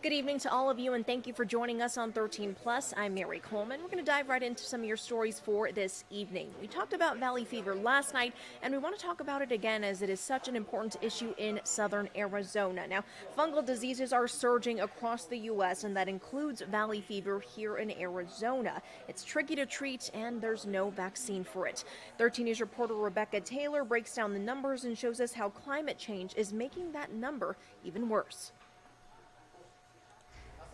Good evening to all of you, and thank you for joining us on 13 Plus. I'm Mary Coleman. We're going to dive right into some of your stories for this evening. We talked about valley fever last night, and we want to talk about it again as it is such an important issue in southern Arizona. Now, fungal diseases are surging across the U.S., and that includes valley fever here in Arizona. It's tricky to treat, and there's no vaccine for it. 13 News reporter Rebecca Taylor breaks down the numbers and shows us how climate change is making that number even worse.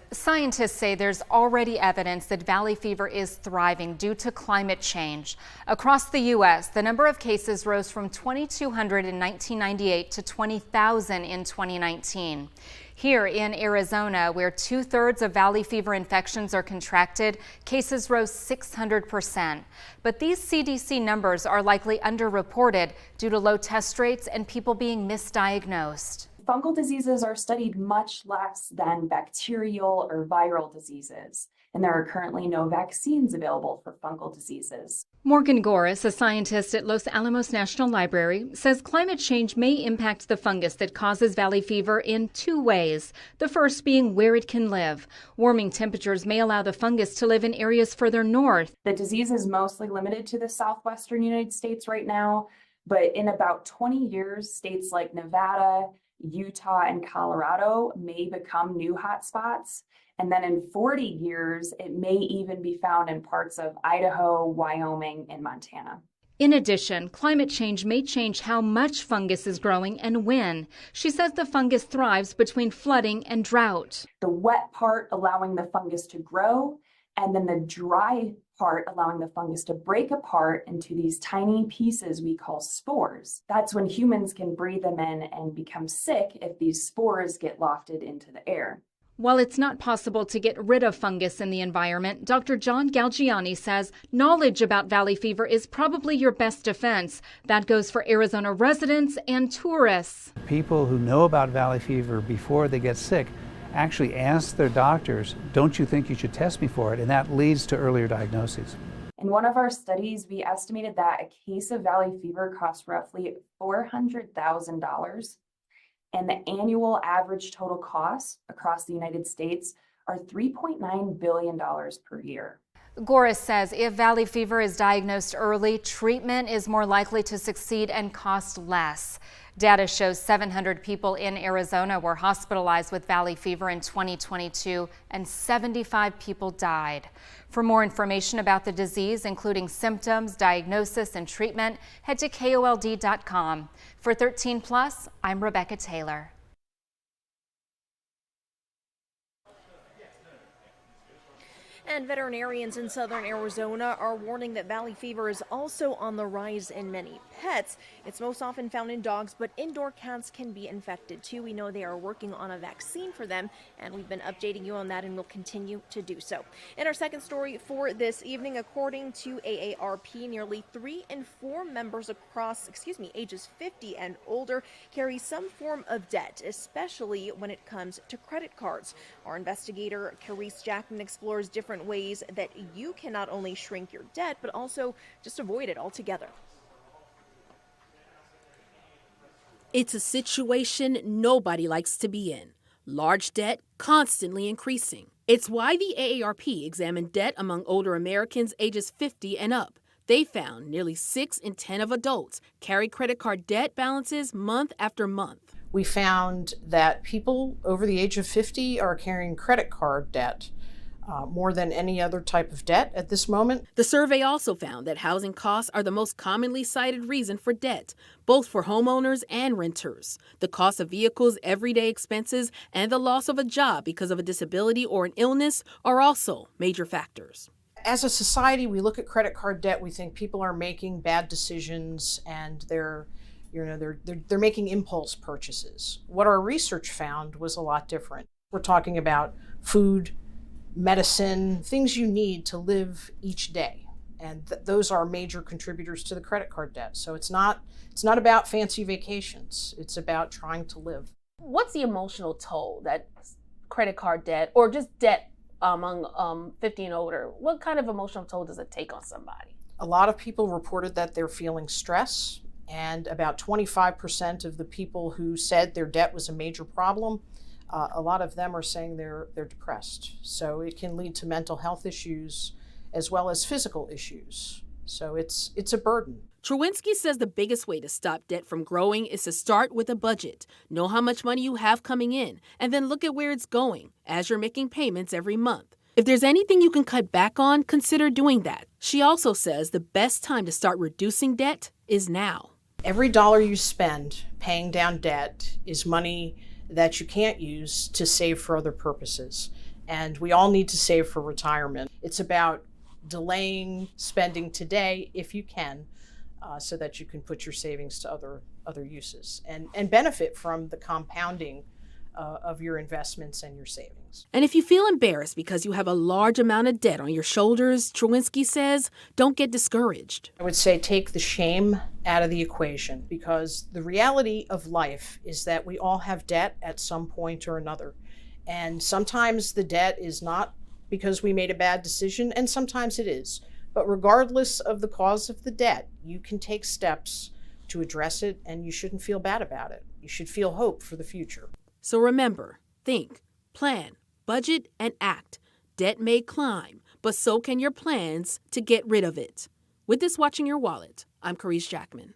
Scientists say there's already evidence that valley fever is thriving due to climate change. Across the U.S., the number of cases rose from 2,200 in 1998 to 20,000 in 2019. Here in Arizona, where 2/3 of valley fever infections are contracted, cases rose 600%. But these CDC numbers are likely underreported due to low test rates and people being misdiagnosed. Fungal diseases are studied much less than bacterial or viral diseases, and there are currently no vaccines available for fungal diseases. Morgan Goris, a scientist at Los Alamos National Library, says climate change may impact the fungus that causes valley fever in two ways. The first being where it can live. Warming temperatures may allow the fungus to live in areas further north. The disease is mostly limited to the southwestern United States right now, but in about 20 years, states like Nevada, Utah, and Colorado may become new hotspots. And then in 40 years, it may even be found in parts of Idaho, Wyoming, and Montana. In addition, climate change may change how much fungus is growing and when. She says the fungus thrives between flooding and drought. The wet part allowing the fungus to grow, and then the dry part allowing the fungus to break apart into these tiny pieces we call spores. That's when humans can breathe them in and become sick if these spores get lofted into the air. While it's not possible to get rid of fungus in the environment, Dr. John Galgiani says knowledge about valley fever is probably your best defense. That goes for Arizona residents and tourists. People who know about valley fever before they get sick actually ask their doctors, don't you think you should test me for it? And that leads to earlier diagnoses. In one of our studies, we estimated that a case of valley fever costs roughly $400,000. And the annual average total costs across the United States are $3.9 billion per year. Goris says if valley fever is diagnosed early, treatment is more likely to succeed and cost less. Data shows 700 people in Arizona were hospitalized with valley fever in 2022, and 75 people died. For more information about the disease, including symptoms, diagnosis, and treatment, head to KOLD.com. For 13 Plus, I'm Rebecca Taylor. And veterinarians in southern Arizona are warning that valley fever is also on the rise in many pets. It's most often found in dogs, but indoor cats can be infected too. We know they are working on a vaccine for them, and we've been updating you on that and will continue to do so. In our second story for this evening, according to AARP, nearly 3 in 4 members across, ages 50 and older carry some form of debt, especially when it comes to credit cards. Our investigator, Carice Jackman, explores different ways that you can not only shrink your debt, but also just avoid it altogether. It's a situation nobody likes to be in. Large debt constantly increasing. It's why the AARP examined debt among older Americans ages 50 and up. They found nearly 6 in 10 of adults carry credit card debt balances month after month. We found that people over the age of 50 are carrying credit card debt more than any other type of debt at this moment. The survey also found that housing costs are the most commonly cited reason for debt, both for homeowners and renters. The cost of vehicles, everyday expenses, and the loss of a job because of a disability or an illness are also major factors. As a society, we look at credit card debt, we think people are making bad decisions and they're making impulse purchases. What our research found was a lot different. We're talking about food, medicine, things you need to live each day. And those are major contributors to the credit card debt. So it's not about fancy vacations. It's about trying to live. What's the emotional toll that credit card debt or just debt among 50 and older, what kind of emotional toll does it take on somebody? A lot of people reported that they're feeling stress, and about 25% of the people who said their debt was a major problem a lot of them are saying they're depressed. So it can lead to mental health issues as well as physical issues. So it's a burden. Truwinski says the biggest way to stop debt from growing is to start with a budget. Know how much money you have coming in, and then look at where it's going as you're making payments every month. If there's anything you can cut back on, consider doing that. She also says the best time to start reducing debt is now. Every dollar you spend paying down debt is money that you can't use to save for other purposes. And we all need to save for retirement. It's about delaying spending today if you can, so that you can put your savings to other uses and benefit from the compounding of your investments and your savings. And if you feel embarrassed because you have a large amount of debt on your shoulders, Truwinski says, don't get discouraged. I would say take the shame out of the equation, because the reality of life is that we all have debt at some point or another. And sometimes the debt is not because we made a bad decision, and sometimes it is. But regardless of the cause of the debt, you can take steps to address it, and you shouldn't feel bad about it. You should feel hope for the future. So remember, think, plan, budget, and act. Debt may climb, but so can your plans to get rid of it. With this Watching Your Wallet, I'm Carice Jackman.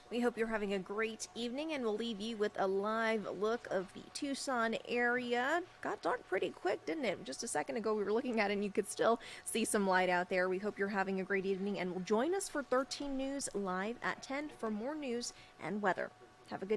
We hope you're having a great evening, and we'll leave you with a live look of the Tucson area. Got dark pretty quick, didn't it? Just a second ago we were looking at it and you could still see some light out there. We hope you're having a great evening, and will join us for 13 News live at 10 for more news and weather. Have a good